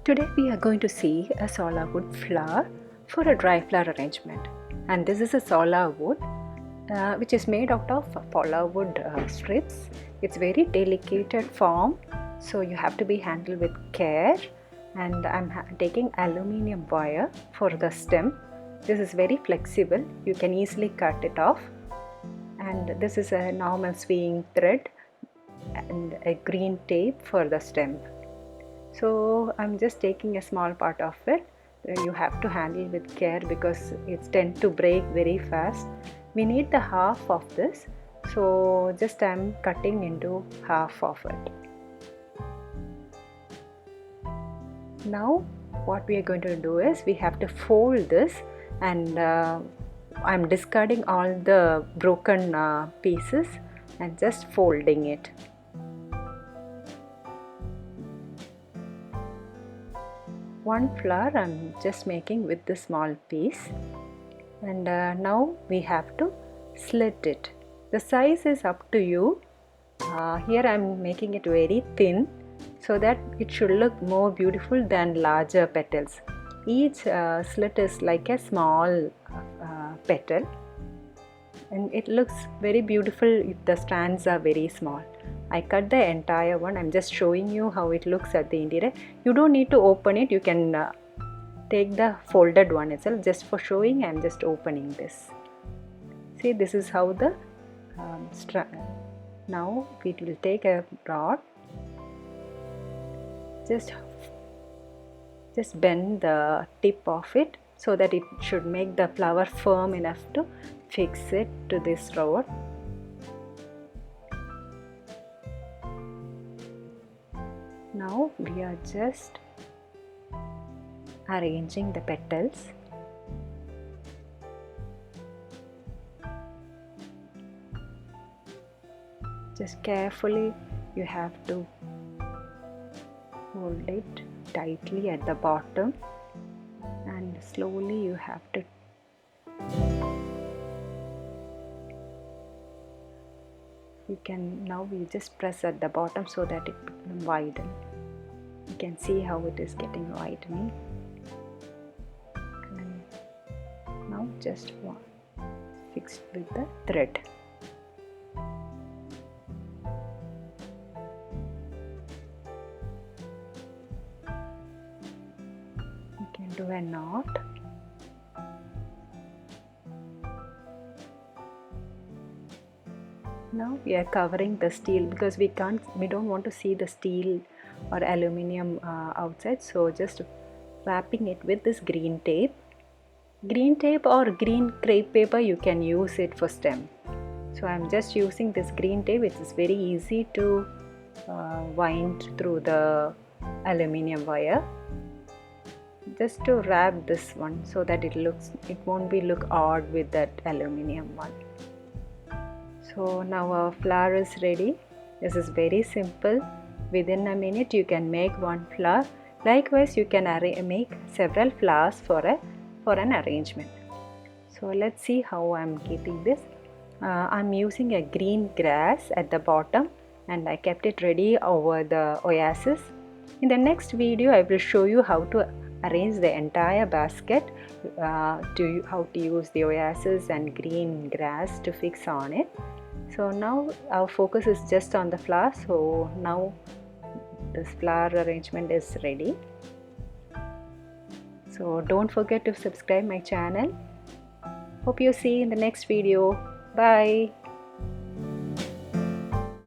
Today we are going to see a Sola wood flower for a dry flower arrangement, and this is a Sola wood which is made out of polar wood strips. It's very delicate form, so you have to be handled with care. And I'm taking aluminium wire for the stem. This is very flexible, you can easily cut it off. And this is a normal swinging thread and a green tape for the stem. So I'm just taking a small part of it. You have to handle with care because it's tend to break very fast. We need the half of this, so just I'm cutting into half of it. Now what we are going to do is we have to fold this, and I'm discarding all the broken pieces and just folding it. One flower I'm just making with the small piece, and now we have to slit it. The size is up to you. Here I'm making it very thin so that it should look more beautiful than larger petals. Each slit is like a small petal, and it looks very beautiful if the strands are very small. I cut the entire one. I'm just showing you how it looks at the interior. You don't need to open it. You can take the folded one itself. Just for showing, I'm just opening this. See, this is how the now we will take a rod. Just bend the tip of it so that it should make the flower firm enough to fix it to this rod. Now we are just arranging the petals. Just carefully you have to hold it tightly at the bottom, and slowly you have to now we just press at the bottom so that it becomes widen. You can see how it is getting widening, and now just fixed with the thread. You can do a knot. Now we are covering the steel because we don't want to see the steel or aluminium outside, so just wrapping it with this green tape or green crepe paper. You can use it for stem. So I'm just using this green tape, which is very easy to wind through the aluminium wire, just to wrap this one so that it won't look odd with that aluminium one. So now our flower is ready. This is very simple. Within a minute you can make one flower. Likewise, you can make several flowers for an arrangement. So let's see how I'm keeping this. I'm using a green grass at the bottom, and I kept it ready over the oasis. In the next video I will show you how to arrange the entire basket, how to use the oasis and green grass to fix on it. So now our focus is just on the flower. So now this flower arrangement is ready. So don't forget to subscribe my channel. Hope you see in the next video. Bye.